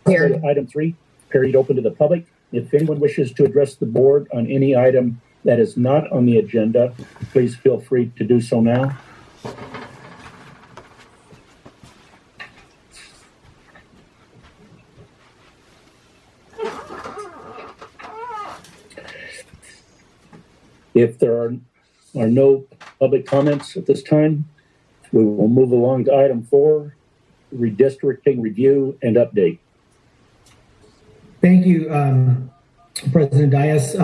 Item 3, period open to the public. If anyone wishes to address the board on any item that is not on the agenda, please feel free to do so now. If there are no public comments at this time, we will move along to item 4, redistricting review and update. Thank you, President Dias.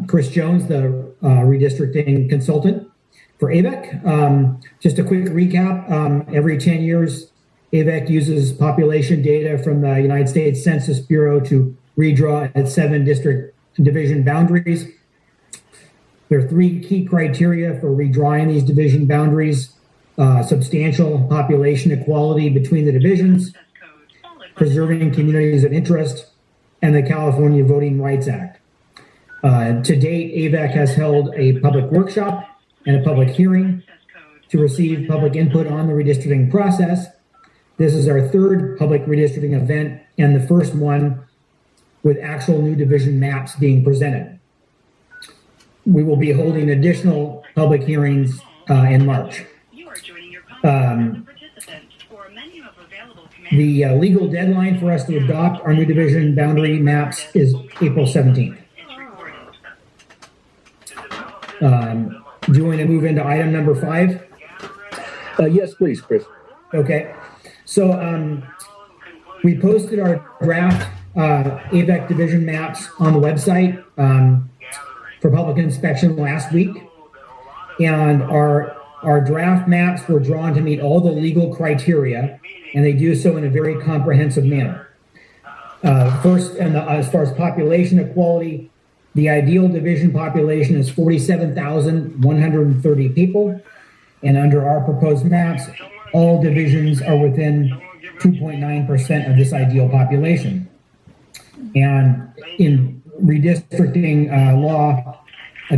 Chris Jones, the redistricting consultant for Avek. Just a quick recap. Every 10 years, Avek uses population data from the United States Census Bureau to redraw its 7 district division boundaries. There are 3 key criteria for redrawing these division boundaries: substantial population equality between the divisions, preserving communities of interest, and the California Voting Rights Act. To date, Avek has held a public workshop and a public hearing to receive public input on the redistricting process. This is our 3rd public redistricting event and the first one with actual new division maps being presented. We will be holding additional public hearings in March. The legal deadline for us to adopt our new division boundary maps is April 17th. Do you want to move into item number 5? Yes, please, Chris. Okay. So we posted our draft Avek division maps on the website for public inspection last week, and our draft maps were drawn to meet all the legal criteria, and they do so in a very comprehensive manner. First, as far as population equality, the ideal division population is 47,130 people, and under our proposed maps, all divisions are within 2.9% of this ideal population. And in redistricting law,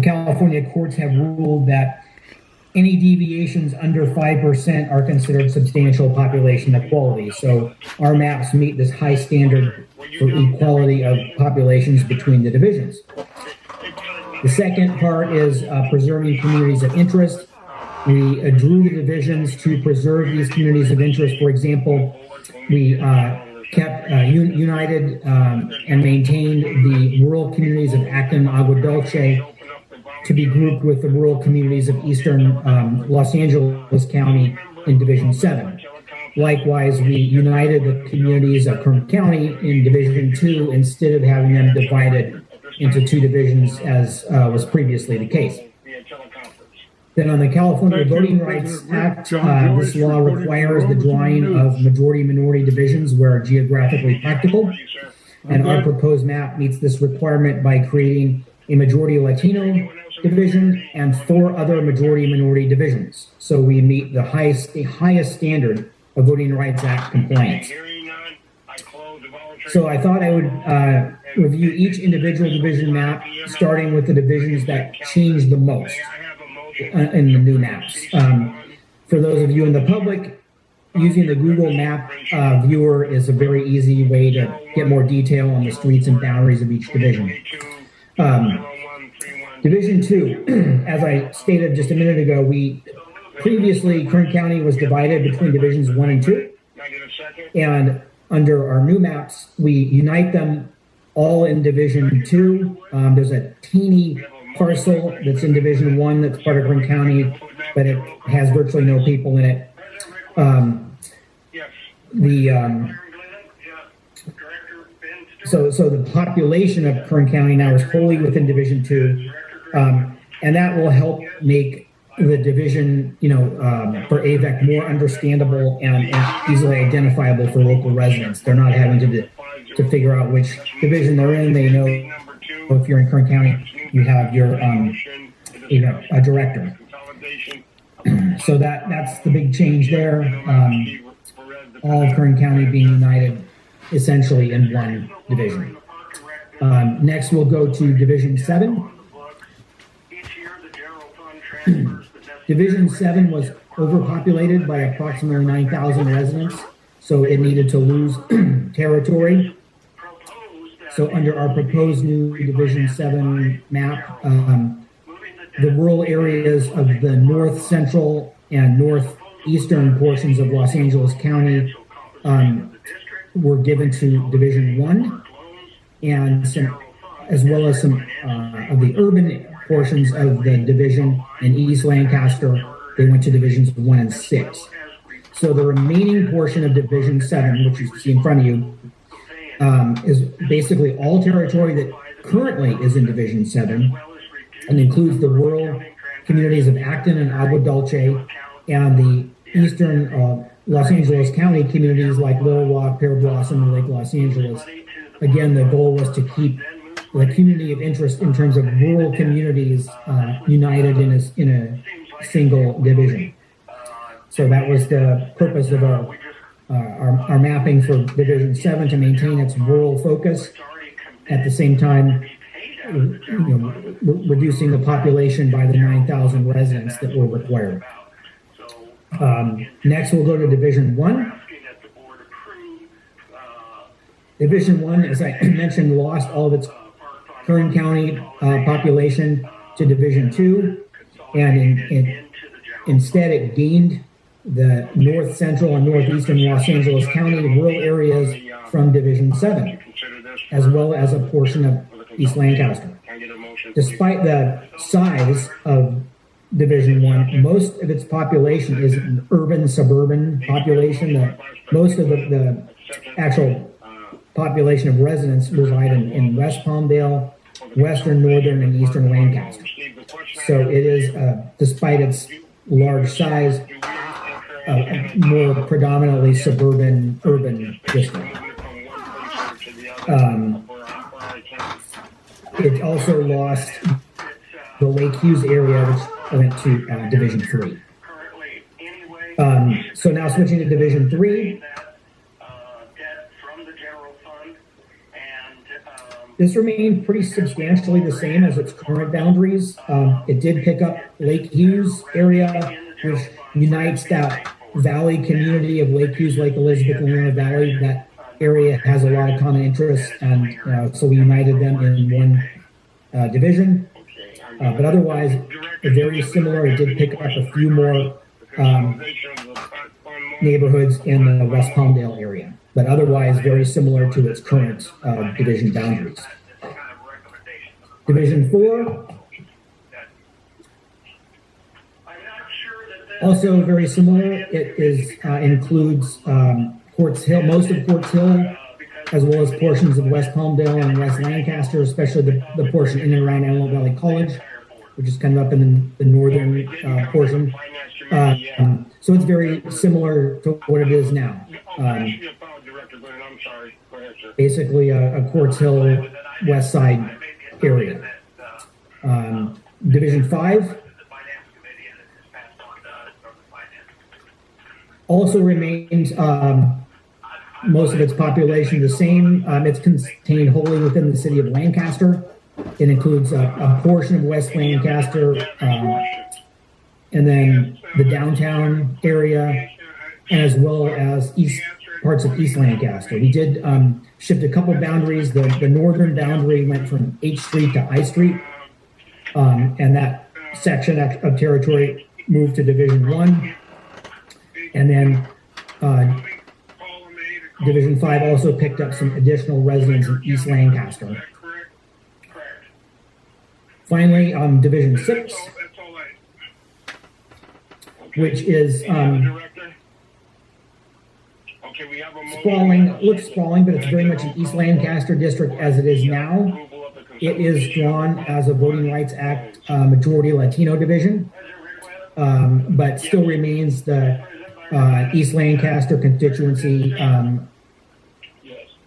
California courts have ruled that any deviations under 5% are considered substantial population equality. So our maps meet this high standard for equality of populations between the divisions. The second part is preserving communities of interest. We drew the divisions to preserve these communities of interest. For example, we kept united and maintained the rural communities of Acton, Agua Dulce to be grouped with the rural communities of eastern Los Angeles County in Division 7. Likewise, we united the communities of Kern County in Division 2 instead of having them divided into 2 divisions as was previously the case. Then on the California Voting Rights Act, this law requires the drawing of majority-minority divisions where geographically practical. And our proposed map meets this requirement by creating a majority Latino division and 4 other majority-minority divisions. So we meet the highest standard of Voting Rights Act compliance. So I thought I would review each individual division map, starting with the divisions that change the most in the new maps. For those of you in the public, using the Google Map viewer is a very easy way to get more detail on the streets and boundaries of each division. Division 2, as I stated just a minute ago, previously Kern County was divided between divisions 1 and 2. And under our new maps, we unite them all in Division 2. There's a teeny parcel that's in Division 1 that's part of Kern County, but it has virtually no people in it. So the population of Kern County now is wholly within Division 2, and that will help make the division, for Avek more understandable and easily identifiable for local residents. They're not having to figure out which division they're in. They know if you're in Kern County, you have your a director. So that's the big change there. All of Kern County being united essentially in one division. Next, we'll go to Division 7. Division 7 was overpopulated by approximately 9,000 residents, so it needed to lose territory. So under our proposed new Division 7 map, the rural areas of the north central and northeastern portions of Los Angeles County were given to Division 1, and as well as some of the urban portions of the division in East Lancaster, they went to Divisions 1 and 6. So the remaining portion of Division 7, which you see in front of you, is basically all territory that currently is in Division 7 and includes the rural communities of Acton and Agua Dulce and the eastern Los Angeles County communities like Little Rock, Pear Blossom, and Lake Los Angeles. Again, the goal was to keep the community of interest in terms of rural communities united in a single division. So that was the purpose of our mapping for Division 7, to maintain its rural focus, at the same time reducing the population by the 9,000 residents that were required. Next, we'll go to Division 1. Division 1, as I mentioned, lost all of its Kern County population to Division 2, and instead it gained the north central and northeastern Los Angeles County rural areas from Division 7, as well as a portion of East Lancaster. Despite the size of Division 1, most of its population is an urban suburban population. Most of the actual population of residents reside in West Palmdale, western, northern, and eastern Lancaster. So it is, despite its large size, more predominantly suburban, urban district. It also lost the Lake Hughes area, which went to Division 3. So now switching to Division 3. This remained pretty substantially the same as its current boundaries. It did pick up Lake Hughes area, which unites that valley community of Lake Hughes, Lake Elizabeth, and Luna Valley. That area has a lot of common interests, and so we united them in one division. But otherwise, very similar. It did pick up a few more neighborhoods in the West Palmdale area, but otherwise very similar to its current division boundaries. Division 4, also very similar. It includes Quartz Hill, most of Quartz Hill, as well as portions of West Palmdale and West Lancaster, especially the portion in and around Antelope Valley College, which is kind of up in the northern portion. So it's very similar to what it is now. Basically a Quartz Hill west side area. Division 5 also remains most of its population the same. It's contained wholly within the city of Lancaster. It includes a portion of West Lancaster, and then the downtown area, as well as parts of East Lancaster. We did shift a couple boundaries. The northern boundary went from H Street to I Street, and that section of territory moved to Division 1. And then Division 5 also picked up some additional residents in East Lancaster. Finally, Division 6, which is looks sprawling, but it's very much an East Lancaster district as it is now. It is drawn as a Voting Rights Act majority Latino division, but still remains the East Lancaster constituency, and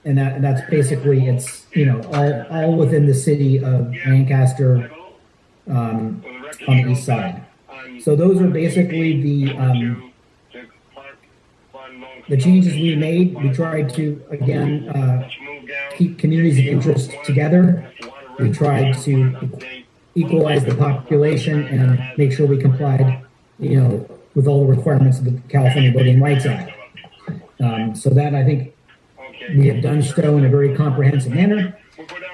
that's basically it's all within the city of Lancaster on the east side. So those are basically the changes we made. We tried to again keep communities of interest together. We tried to equalize the population and make sure we complied, with all the requirements of the California Voting Rights Act. So that I think We have done so in a very comprehensive manner,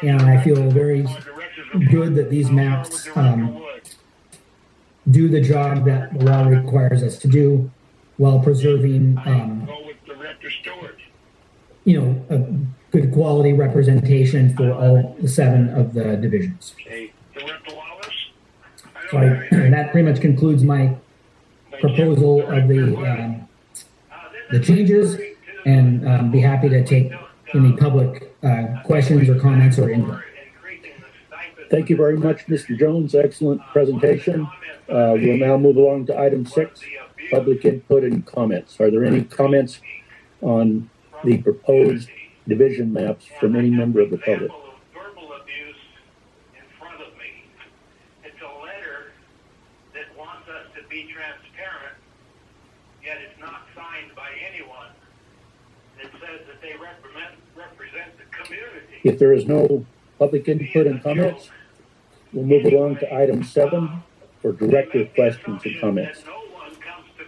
and I feel very good that these maps do the job that the law requires us to do while preserving, a good quality representation for all 7 of the divisions. So that pretty much concludes my proposal of the changes, and be happy to take any public questions or comments or input. Thank you very much, Mr. Jones. Excellent presentation. We'll now move along to item 6, public input and comments. Are there any comments on the proposed division maps from any member of the public? Verbal abuse in front of me. It's a letter that wants us to be transparent, yet it's not signed by anyone. It says that they represent the community. If there is no public input and comments, we'll move along to item 7 for director questions and comments.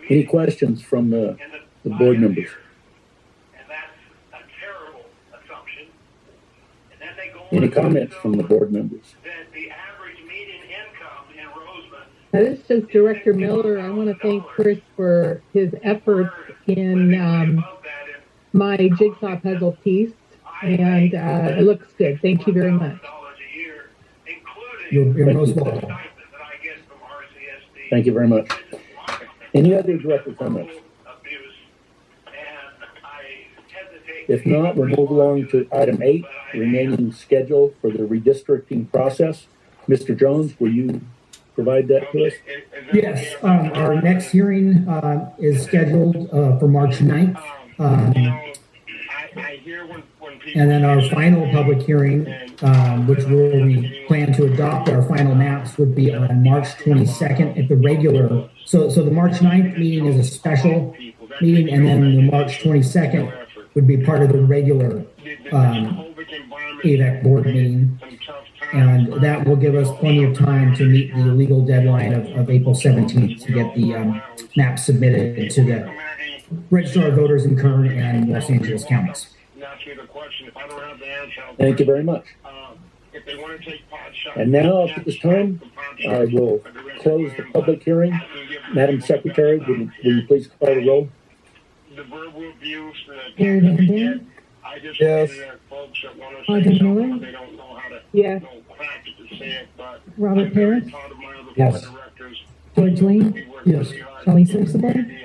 Any questions from the board members? And that's a terrible assumption. And then they go Any comments from the board members? that the average median income in Roseman. This is Director Miller. I want to thank Chris for his efforts in my jigsaw puzzle piece, and it looks good. Thank you very much. You're most welcome. Thank you very much. Any other director comments? If not, we'll move along to item 8, remaining schedule for the redistricting process. Mr. Jones, will you provide that to us? Yes, our next hearing is scheduled for March 9th. And then our final public hearing, which we plan to adopt our final maps, would be on March 22nd at the regular. So the March 9th meeting is a special meeting, and then the March 22nd would be part of the regular Avek board meeting. And that will give us plenty of time to meet the legal deadline of April 17th to get the maps submitted to the Register of Voters in Kern and Los Angeles counties. Thank you very much. And now, at this time, I will close the public hearing. Madam Secretary, will you please call the roll? Gary Van Yes. Audrey Miller? Yes. Robert Parrish? Yes. George Lane? Yes. Shelley Simpson?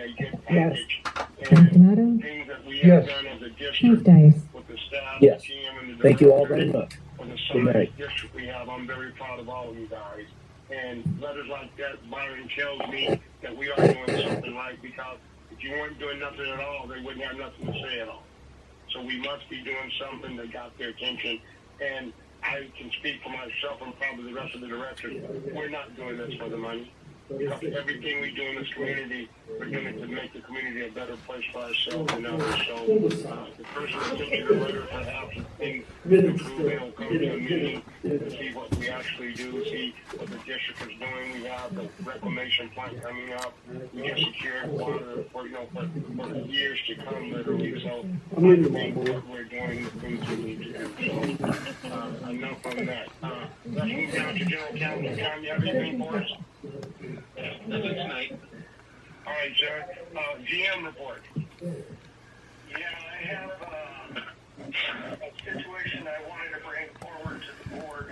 Yes. John Donato? Yes. Keith Dice? Yes. Thank you all very much. Good night. I'm very proud of all of you guys. And letters like that, Byron tells me that we are doing something right, because if you weren't doing nothing at all, they wouldn't have nothing to say at all. So we must be doing something that got their attention. And I can speak for myself and probably the rest of the directors. We're not doing this for the money. Everything we do in this community, we're doing it to make the community a better place for ourselves and others. So the person that sent you the letter perhaps things improve, come to a meeting to see what we actually do, see what the district is doing. We have the reclamation plant coming up. We just secured water for years to come, literally. So I think what we're doing is things we need to do. So enough on that. Let's move down to General Counsel. Tom, you have anything for us? Nothing tonight. All right, sir. GM report. Yeah, I have a situation I wanted to bring forward to the board.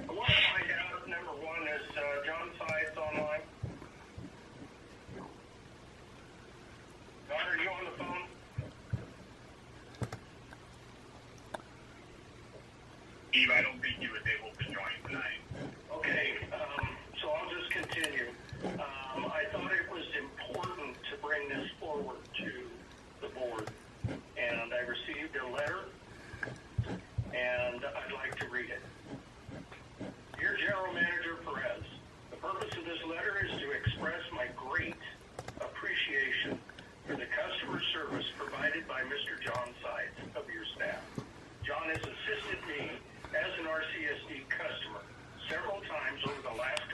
I want to find out, number one, is John Sides online? Don, are you on the phone? Steve, I don't think he was able to join tonight. Okay, so I'll just continue. I thought it was important to bring this forward to the board, and I received a letter, and I'd like to read it. Dear General Manager Perez, the purpose of this letter is to express my great appreciation for the customer service provided by Mr. John Sides of your staff. John has assisted me as an RCSD customer several times over the last